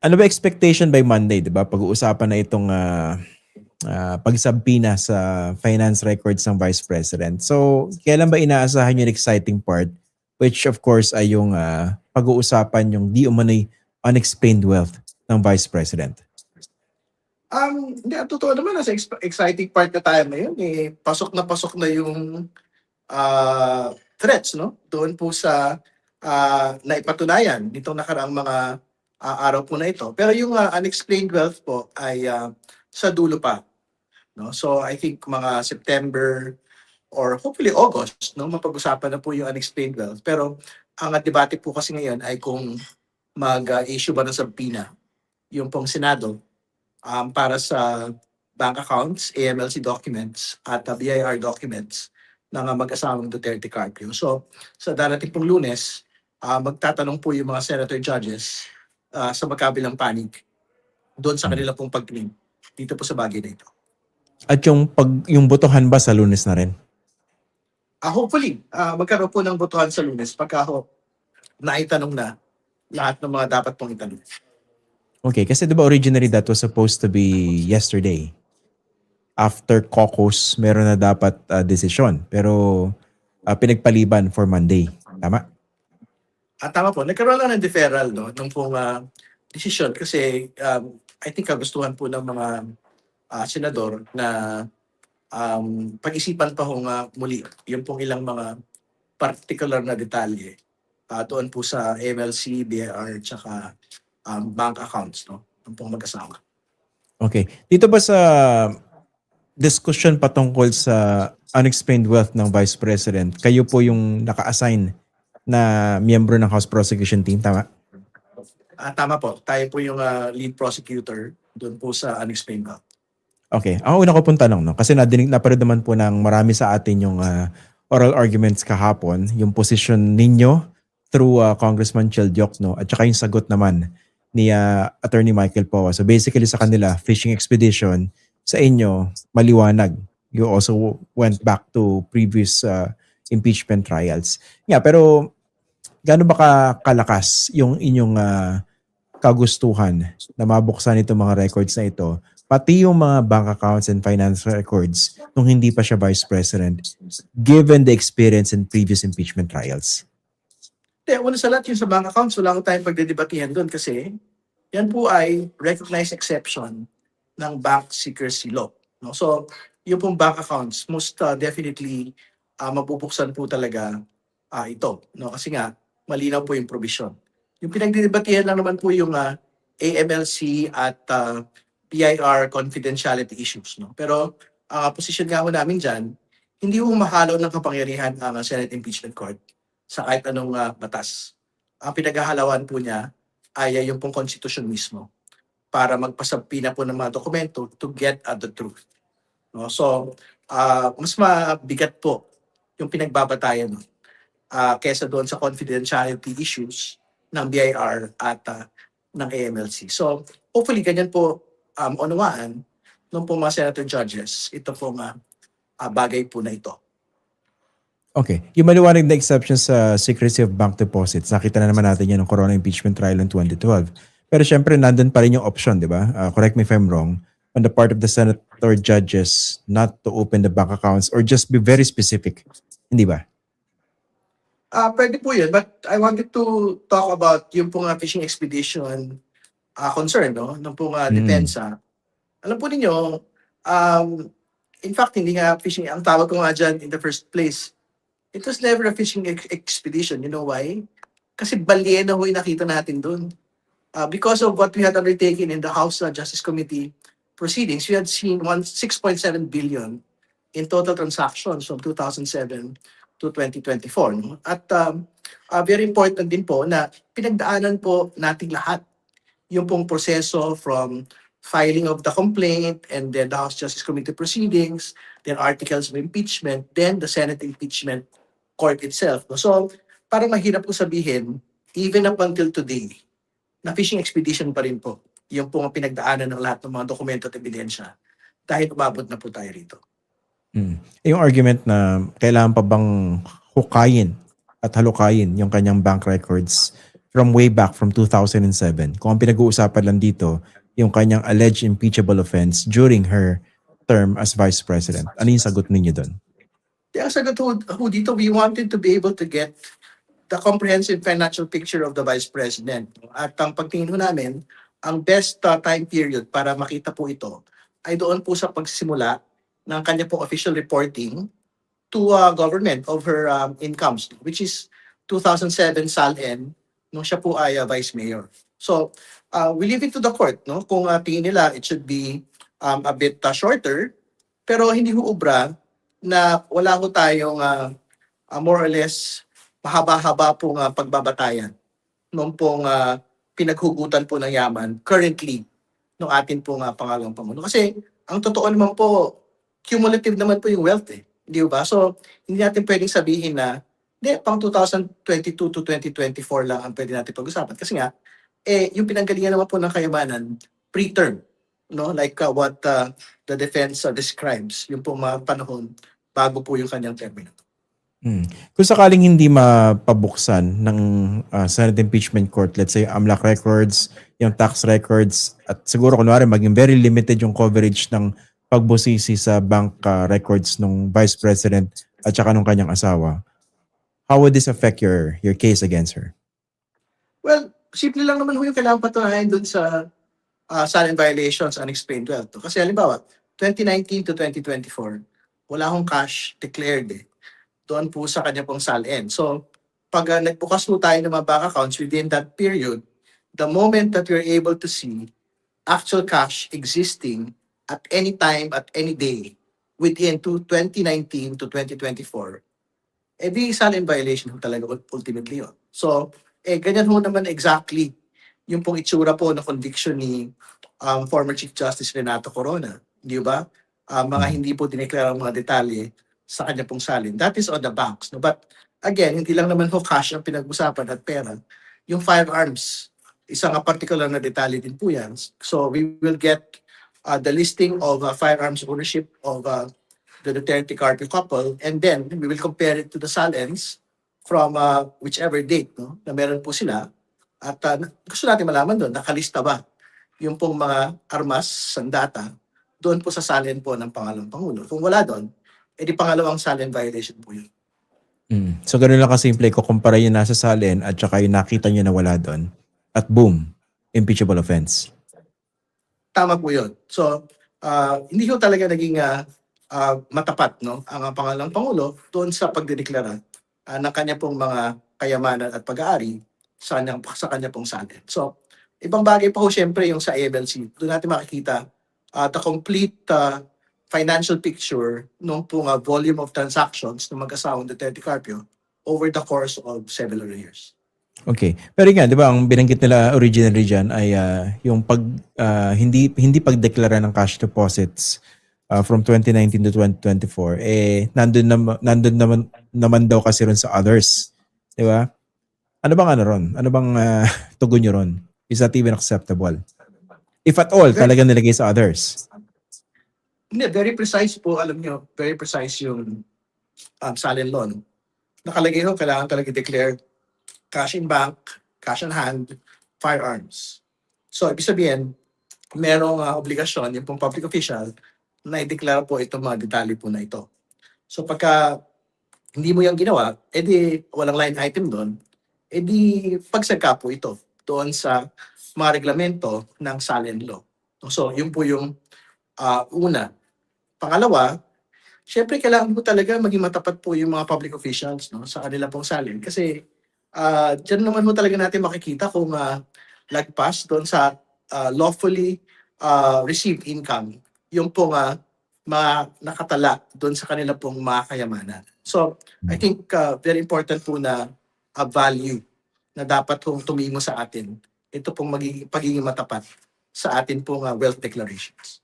Ano ba expectation by Monday, 'di ba? Pag-uusapan na itong pagsabina sa finance records ng Vice President. So, kailan ba inaasahan yung exciting part, which of course ay yung pag-uusapan yung di umano'y unexplained wealth ng Vice President? Hindi, ang totoo naman nasa exciting part na tayo ngayon, eh, pasok na yung threats, no? Doon po sa naipatunayan nitong nakaraang mga araw po na ito. Pero yung unexplained wealth po ay sa dulo pa, no? So I think mga September or hopefully August, no, mapag-usapan na po yung unexplained wealth. Pero ang debate po kasi ngayon ay kung mag-issue ba ng subpoena yung pong Senado para sa bank accounts, AMLC documents at BIR documents ng mag-asawang Duterte Carpio. So sa darating pong Lunes, magtatanong po yung mga senator judges sa magkabilang panig doon sa kanila pong pagtingin dito po sa bagay na ito. At yung botohan ba sa Lunes na rin? Hopefully, magkaroon po ng botohan sa Lunes pagka naitanong na lahat ng mga dapat pong itanong. Okay, kasi 'di ba originally that was supposed to be yesterday. After caucus, meron na dapat desisyon. Pero pinagpaliban for Monday. Tama? Tama po. Nagkaroon lang ng deferral, no, nung pong desisyon kasi I think kagustuhan po ng mga senador na pag-isipan pa muli yung pong ilang mga particular na detalye doon po sa MLC, BIR, tsaka bank accounts, no, ng pong mag-asawa. Okay. Dito ba sa discussion patungkol sa unexplained wealth ng Vice President, kayo po yung naka-assign na miyembro ng House Prosecution Team, tama? Tama po. Tayo po yung lead prosecutor doon po sa unexplained wealth. Okay. Ang una ko pong tanong, no? Kasi napanood naman po ng marami sa atin yung oral arguments kahapon, yung position ninyo through Congressman Chel Diokno at saka yung sagot naman ni Attorney Michael Poa. So basically sa kanila, fishing expedition, sa inyo, maliwanag. You also went back to previous impeachment trials. Yeah, pero gaano ba kalakas yung inyong kagustuhan na mabuksan itong mga records na ito, pati yung mga bank accounts and finance records nung hindi pa siya Vice President, given the experience in previous impeachment trials? Una sa lahat, yung sa bank accounts, wala ko tayong pagdedebatihan doon kasi yan po ay recognized exception ng bank secrecy law. No? So, yung pong bank accounts, most definitely mabubuksan po talaga ito. No? Kasi nga, malinaw po yung provision. Yung pinagdedebatihan lang naman po yung AMLC at PIR confidentiality issues. No? Pero ang position nga ho namin dyan, hindi ho mahalo ng kapangyarihan ang Senate Impeachment Court sa kahit anong batas. Ang pinaghahalawan po niya ay yung pong constitution mismo para magpasabpina po ng mga dokumento to get at the truth. No? So, mas mabigat po yung pinagbabatayan kesa doon sa confidentiality issues ng BIR at ng AMLC. So, hopefully, ganyan po unawaan ng po mga senator judges ito pong bagay po na ito. Okay. Yung maliwanag na exception sa secrecy of bank deposits, nakita na naman natin yan ng Corona impeachment trial in 2012. Pero syempre, nandun pa rin yung option, di ba? Correct me if I'm wrong, on the part of the senator judges not to open the bank accounts or just be very specific. Hindi ba? Pwede po yun, but I wanted to talk about yung pong fishing expedition concern, no? Nung pong depensa. Alam po ninyo, in fact, hindi nga fishing, ang tawag ko nga dyan in the first place, it was never a fishing expedition. You know why? Kasi balyena ho yung nakita natin doon. Because of what we had undertaken in the House Justice Committee proceedings, we had seen 6.7 billion in total transactions from 2007 to 2024. No? At very important din po na pinagdaanan po nating lahat yung pong proseso from filing of the complaint and then the House Justice Committee proceedings, then articles of impeachment, then the Senate impeachment court itself. No? So, parang mahirap po sabihin, even up until today, na fishing expedition pa rin po yung pong pinagdaanan ng lahat ng mga dokumento at ebidensya dahil umabot na po tayo rito. Yung argument na kailangan pa bang hukayin at halukayin yung kanyang bank records from way back from 2007. Kung ang pinag-uusapan lang dito, yung kanyang alleged impeachable offense during her term as Vice President. Ano yung sagot ninyo doon? Kaya sagot ho dito, we wanted to be able to get the comprehensive financial picture of the Vice President. At ang pagtingin ho namin, ang best time period para makita po ito ay doon po sa pagsimula ng kanya pong official reporting to government of her incomes, which is 2007 SALN, nung siya po ay Vice Mayor. So, we leave it to the court, no? Kung tingin nila it should be a bit shorter, pero hindi ho ubra na wala ho tayong more or less mahaba-haba pong pagbabatayan nung pong pinaghugutan po ng yaman currently ng atin pong pangalawang Pangulo. Kasi ang totoo naman po, cumulative naman po yung wealth eh. Hindi ba? So, hindi natin pwedeng sabihin na pang 2022 to 2024 lang ang pwede natin pag-usapan. Kasi nga, yung pinanggalingan naman po ng kayamanan, pre-term. No? Like what the defense describes, yung pong mga panahon bago po yung kanyang termino. Kung sakaling hindi mapabuksan ng Senate Impeachment Court, let's say AMLAC records, yung tax records, at siguro kunwari maging very limited yung coverage ng pagbusisi sa bank records ng Vice President at saka ng kanyang asawa, how would this affect your case against her? Well, simple lang naman ho yung kailangan patunayan dun sa SALN violations, unexplained wealth. Kasi halimbawa, 2019 to 2024, wala akong cash declared doon po sa kanya pong SALN. So, pag nagbukas po tayo ng mga bank accounts within that period, the moment that we're able to see actual cash existing at any time, at any day, within 2019 to 2024, di SALN violation talaga ultimately yun. So, ganyan ho naman exactly yung pong itsura po na conviction ni former Chief Justice Renato Corona. Di ba? Mga hindi po dineklarang mga detalye sa kanya pong salin. That is on the banks. No? But again, hindi lang naman ho cash ang pinag-usapan at pera. Yung firearms, isang particular na detalye din po yan. So we will get the listing of firearms ownership of the Duterte Carpio couple, and then we will compare it to the salins from whichever date na meron po sila. At gusto natin malaman doon, nakalista ba yung pong mga armas, sandata, doon po sa salin po ng pangalawang Pangulo. Kung wala doon, di pangalawang SALN violation po yun. So ganoon lang kasimple, kukumpara yung nasa SALN at saka yung nakita nyo na wala doon. At boom, impeachable offense. Tama po yun. So, hindi ko talaga naging matapat ang pangalawang Pangulo doon sa pagdedeklara ng kanya pong mga kayamanan at pag-aari sa kanya pong SALN. So, ibang bagay pa ho siyempre yung sa AMLC. Doon natin makikita the complete financial picture nung pong volume of transactions ng mag-asawang Duterte Carpio over the course of several years. Okay. Pero nga, di ba, ang binanggit nila originally dyan ay yung hindi pagdeklara ng cash deposits from 2019 to 2024, nandun naman daw kasi ron sa others. Di ba? Ano bang ron? Ano bang tugon nyo ron? Is that even acceptable? If at all, talaga nilagay sa others. Hindi, very precise po, alam nyo, very precise yung SALN law. Nakalagay ho, kailangan talaga declare cash in bank, cash on hand, firearms. So, ibig sabihin, merong obligasyon yung pong public official na i-declare po itong mga detalye po na ito. So, pagka hindi mo yung ginawa, edi walang line item doon, edi pagsagka po ito doon sa mga reglamento ng SALN law. So, yun po yung una. Pangalawa, syempre kailangan po talaga maging matapat po yung mga public officials sa kanila pong SALN. Kasi dyan naman po talaga natin makikita kung lagpas doon sa lawfully received income, yung pong mga nakatala doon sa kanila pong mga kayamanan. So, I think very important po na value na dapat pong tumingo sa atin. Ito pong pagiging matapat sa atin pong wealth declarations.